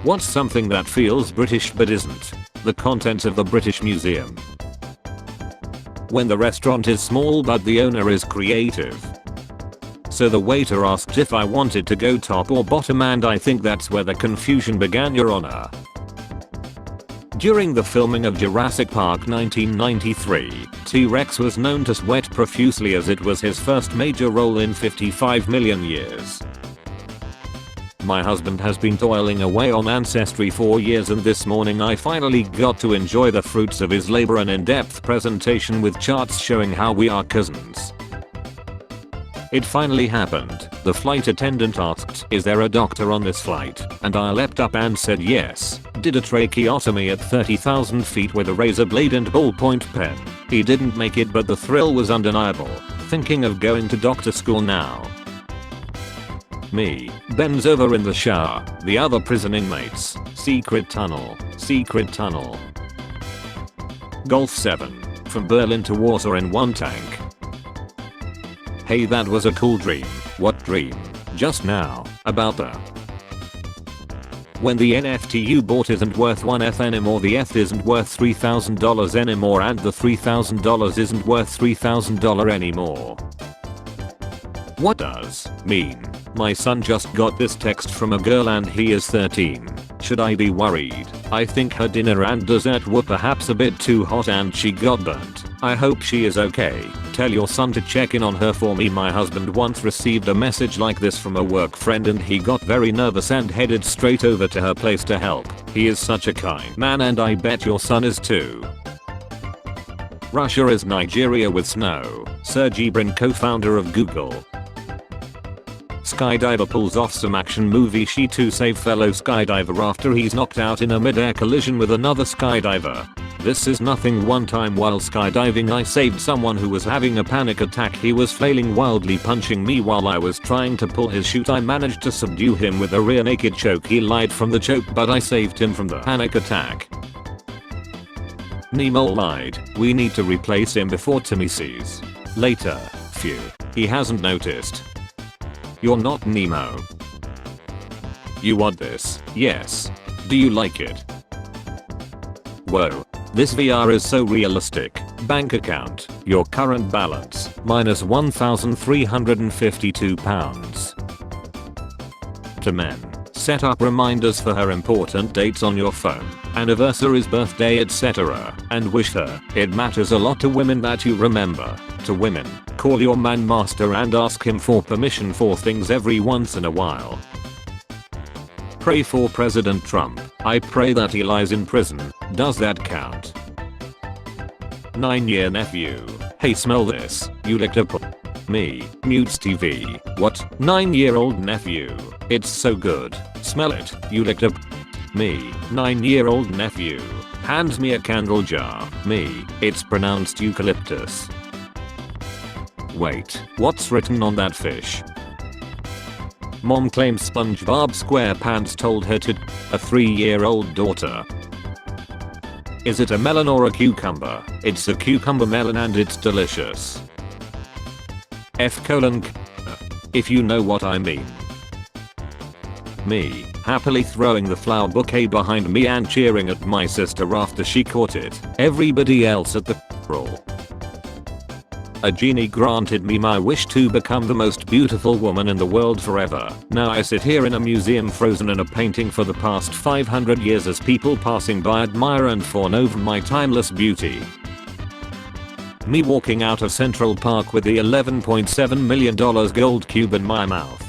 What's something that feels British but isn't? The contents of the British Museum. When the restaurant is small but the owner is creative. So the waiter asked if I wanted to go top or bottom, and I think that's where the confusion began, Your Honor. During the filming of Jurassic Park 1993, T-Rex was known to sweat profusely as it was his first major role in 55 million years. My husband has been toiling away on Ancestry for years, and this morning I finally got to enjoy the fruits of his labor, an in-depth presentation with charts showing how we are cousins. It finally happened. The flight attendant asked, "Is there a doctor on this flight?" And I leapt up and said yes. Did a tracheotomy at 30,000 feet with a razor blade and ballpoint pen. He didn't make it, but the thrill was undeniable. Thinking of going to doctor school now. Me. Bends over in the shower. The other prison inmates. Secret tunnel. Secret tunnel. Golf 7. From Berlin to Warsaw in one tank. Hey, that was a cool dream. What dream? Just now. About the... When the NFT you bought isn't worth 1 ETH anymore, the ETH isn't worth $3,000 anymore, and the $3,000 isn't worth $3,000 anymore. What does mean? My son just got this text from a girl and he is 13. Should I be worried? I think her dinner and dessert were perhaps a bit too hot and she got burnt. I hope she is okay. Tell your son to check in on her for me. My husband once received a message like this from a work friend and he got very nervous and headed straight over to her place to help. He is such a kind man, and I bet your son is too. Russia is Nigeria with snow. Sergey Brin, co-founder of Google. Skydiver pulls off some action movie she to save fellow skydiver after he's knocked out in a mid-air collision with another skydiver. This is nothing. One time while skydiving I saved someone who was having a panic attack. He was flailing wildly, punching me while I was trying to pull his chute. I managed to subdue him with a rear naked choke. He lied from the choke, but I saved him from the panic attack. Nemo lied. We need to replace him before Timmy sees. Later. Phew. He hasn't noticed. You're not Nemo. You want this? Yes. Do you like it? Whoa. This VR is so realistic. Bank account. Your current balance. Minus £1,352. To men. Set up reminders for her important dates on your phone. Anniversaries, birthday, etc. And wish her. It matters a lot to women that you remember. To women. Call your man master and ask him for permission for things every once in a while. Pray for President Trump. I pray that he lies in prison. Does that count? 9-year nephew. Hey, smell this. You licked a me. Mutes TV. What? 9-year-old nephew. It's so good. Smell it. You licked a me. 9-year-old nephew. Hands me a candle jar. Me. It's pronounced eucalyptus. Wait, what's written on that fish? Mom claims SpongeBob SquarePants told her to a 3-year-old daughter. Is it a melon or a cucumber? It's a cucumber melon and it's delicious. If you know what I mean. Me, happily throwing the flower bouquet behind me and cheering at my sister after she caught it. Everybody else at the roll. A genie granted me my wish to become the most beautiful woman in the world forever. Now I sit here in a museum frozen in a painting for the past 500 years as people passing by admire and fawn over my timeless beauty. Me walking out of Central Park with the $11.7 million gold cube in my mouth.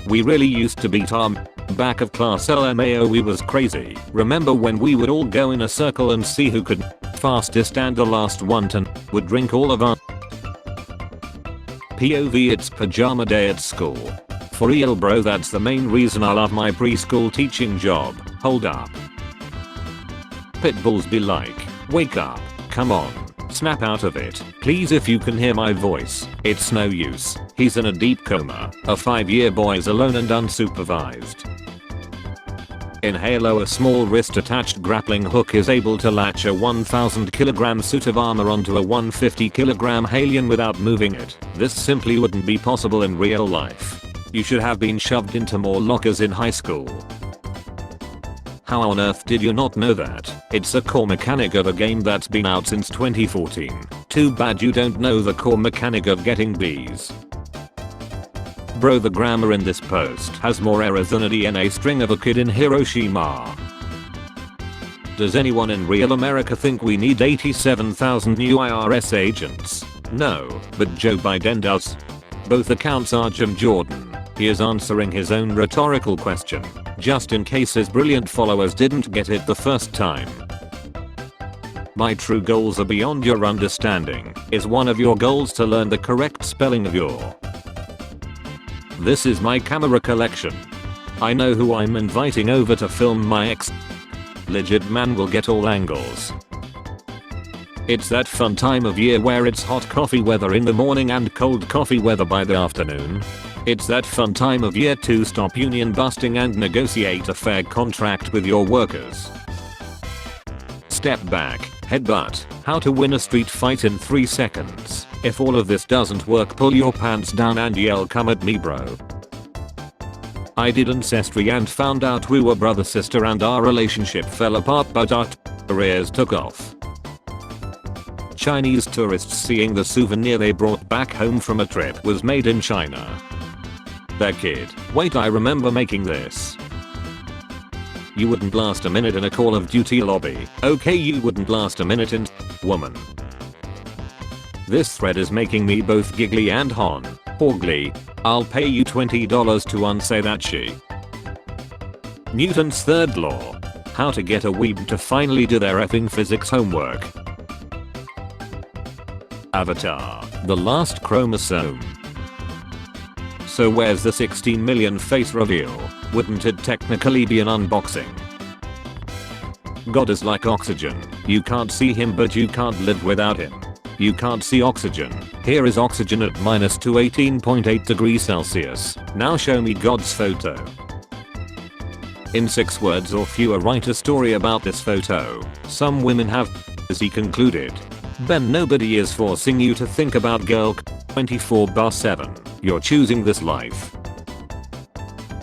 We really used to beat our back of class LMAO. We was crazy. Remember when we would all go in a circle and see who could fastest, and the last one to would drink all of our POV. It's pajama day at school. For real bro, that's the main reason I love my preschool teaching job. Hold up. Pitbulls be like, wake up, come on, snap out of it, please. If you can hear my voice, it's no use. He's in a deep coma. A 5-year boy is alone and unsupervised. In Halo, a small wrist-attached grappling hook is able to latch a 1,000 kg suit of armor onto a 150 kg alien without moving it. This simply wouldn't be possible in real life. You should have been shoved into more lockers in high school. How on earth did you not know that? It's a core mechanic of a game that's been out since 2014. Too bad you don't know the core mechanic of getting B's. Bro, the grammar in this post has more errors than a DNA string of a kid in Hiroshima. Does anyone in real America think we need 87,000 new IRS agents? No, but Joe Biden does. Both accounts are Jim Jordan. He is answering his own rhetorical question, just in case his brilliant followers didn't get it the first time. My true goals are beyond your understanding. Is one of your goals to learn the correct spelling of your? This is my camera collection. I know who I'm inviting over to film my ex. Legit man will get all angles. It's that fun time of year where it's hot coffee weather in the morning and cold coffee weather by the afternoon. It's that fun time of year to stop union busting and negotiate a fair contract with your workers. Step back, headbutt, how to win a street fight in 3 seconds. If all of this doesn't work, pull your pants down and yell, "Come at me, bro." I did ancestry and found out we were brother sister and our relationship fell apart, but our careers took off. Chinese tourists seeing the souvenir they brought back home from a trip was made in China. Their kid, wait, I remember making this. You wouldn't last a minute in a Call of Duty lobby. Okay, you wouldn't last a minute in woman. This thread is making me both giggly and horgly. I'll pay you $20 to unsay that she. Newton's third law. How to get a weeb to finally do their effing physics homework. Avatar, the last chromosome. So where's the 16 million face reveal? Wouldn't it technically be an unboxing? God is like oxygen. You can't see him, but you can't live without him. You can't see oxygen. Here is oxygen at -218.8 degrees Celsius. Now show me God's photo. In 6 words or fewer, write a story about this photo. Some women have, as he concluded. Ben, nobody is forcing you to think about girl 24/7. You're choosing this life.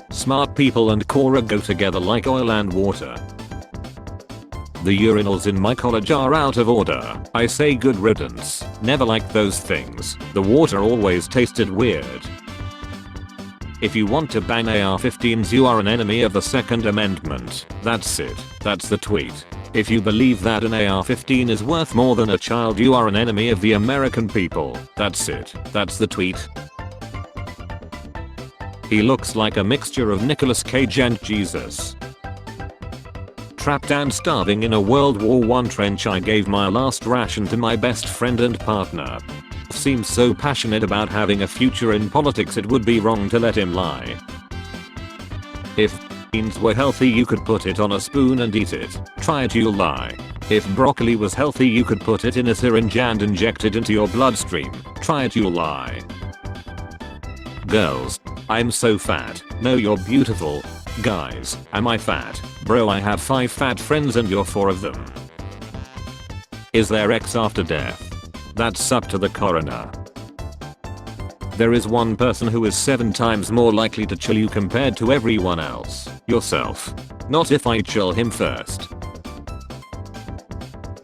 Smart people and Cora go together like oil and water. The urinals in my college are out of order. I say good riddance. Never liked those things. The water always tasted weird. If you want to ban AR-15s, you are an enemy of the Second Amendment. That's it. That's the tweet. If you believe that an AR-15 is worth more than a child, you are an enemy of the American people. That's it. That's the tweet. He looks like a mixture of Nicolas Cage and Jesus. Trapped and starving in a World War I trench, I gave my last ration to my best friend and partner. Seems so passionate about having a future in politics, it would be wrong to let him lie. If beans were healthy, you could put it on a spoon and eat it. Try it, you'll lie. If broccoli was healthy, you could put it in a syringe and inject it into your bloodstream. Try it, you'll lie. Girls, I'm so fat. No, you're beautiful. Guys, am I fat? Bro, I have 5 fat friends and you're 4 of them. Is there X after death? That's up to the coroner. There is one person who is 7 times more likely to chill you compared to everyone else. Yourself. Not if I chill him first.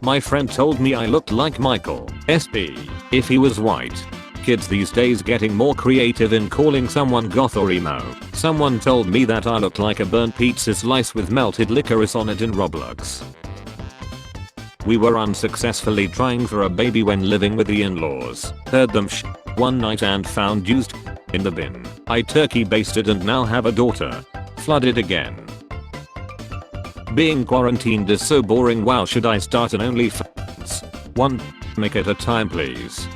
My friend told me I looked like Michael S.P. if he was white. Kids these days getting more creative in calling someone goth or emo. Someone told me that I looked like a burnt pizza slice with melted licorice on it in Roblox. We were unsuccessfully trying for a baby when living with the in-laws. Heard them one night and found used in the bin. I turkey basted and now have a daughter. Flooded again. Being quarantined is so boring. Wow, should I start an OnlyFans? One mic at a time, please.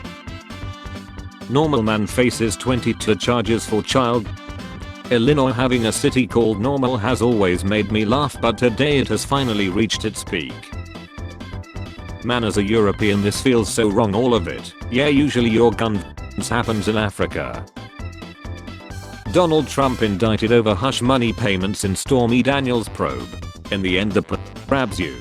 Normal man faces 22 charges for child. Illinois having a city called Normal has always made me laugh, but today it has finally reached its peak. Man, as a European, this feels so wrong, all of it. Yeah, usually your gun happens in Africa. Donald Trump indicted over hush money payments in Stormy Daniels' probe. In the end, the grabs you.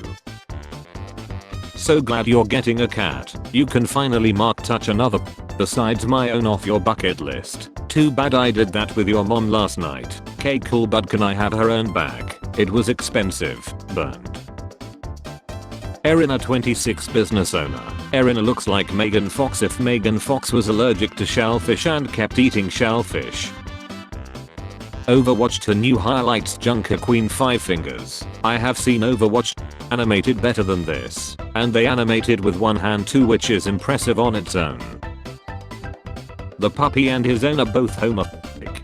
So glad you're getting a cat. You can finally touch another besides my own off your bucket list. Too bad I did that with your mom last night. K cool, but can I have her earned back? It was expensive. Burned. Erina 26 business owner. Erina looks like Megan Fox if Megan Fox was allergic to shellfish and kept eating shellfish. Overwatch the new highlights Junker Queen 5 fingers. I have seen Overwatch animated better than this, and they animated with one hand too, which is impressive on its own. The puppy and his owner both homophobic.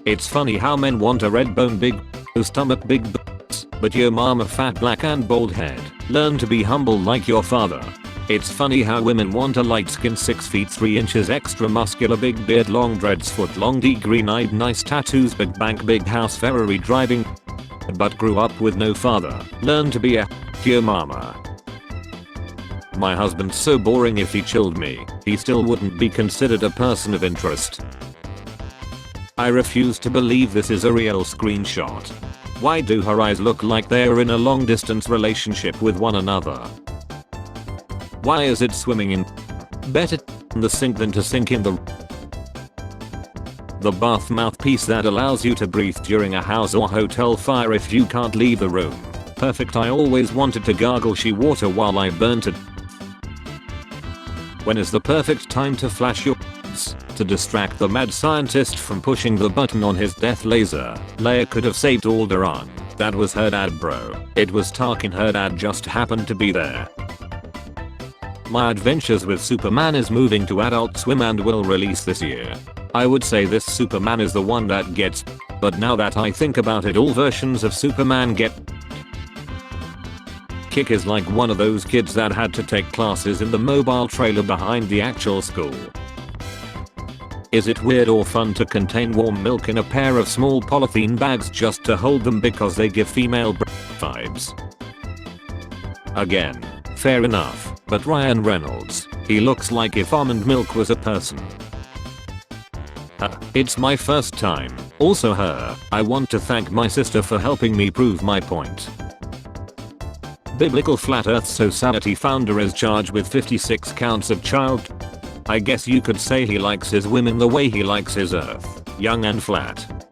It's funny how men want a red bone big stomach big butts, but your mama fat black and bald head. Learn to be humble like your father. It's funny how women want a light skin 6 feet 3 inches extra muscular big beard long dreads foot long D green eyed nice tattoos big bank big house Ferrari driving but grew up with no father. Learn to be a your mama. My husband's so boring, if he chilled me, he still wouldn't be considered a person of interest. I refuse to believe this is a real screenshot. Why do her eyes look like they're in a long distance relationship with one another? Why is it swimming in better in the sink than to sink in the bath mouthpiece that allows you to breathe during a house or hotel fire if you can't leave the room? Perfect. I always wanted to gargle she water while I burnt it. When is the perfect time to flash your to distract the mad scientist from pushing the button on his death laser? Leia could have saved Alderaan. That was her dad, bro. It was Tarkin. Her dad just happened to be there. My Adventures with Superman is moving to Adult Swim and will release this year. I would say this Superman is the one that gets, but now that I think about it, all versions of Superman get. Kick is like one of those kids that had to take classes in the mobile trailer behind the actual school. Is it weird or fun to contain warm milk in a pair of small polythene bags just to hold them because they give female vibes? Again, fair enough, but Ryan Reynolds, he looks like if almond milk was a person. It's my first time. Also her, I want to thank my sister for helping me prove my point. Biblical Flat Earth Society founder is charged with 56 counts of child. I guess you could say he likes his women the way he likes his earth, young and flat.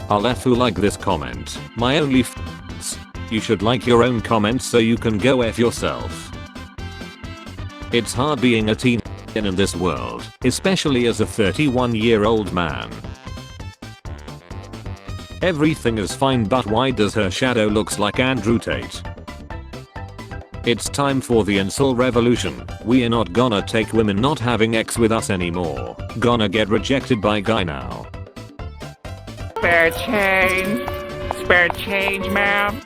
I'll F who like this comment. My only f***s. You should like your own comments so you can go F yourself. It's hard being a teen in this world, especially as a 31-year-old man. Everything is fine, but why does her shadow looks like Andrew Tate? It's time for the incel revolution. We are not gonna take women not having X with us anymore. Gonna get rejected by guy now. Spare change. Spare change, ma'am.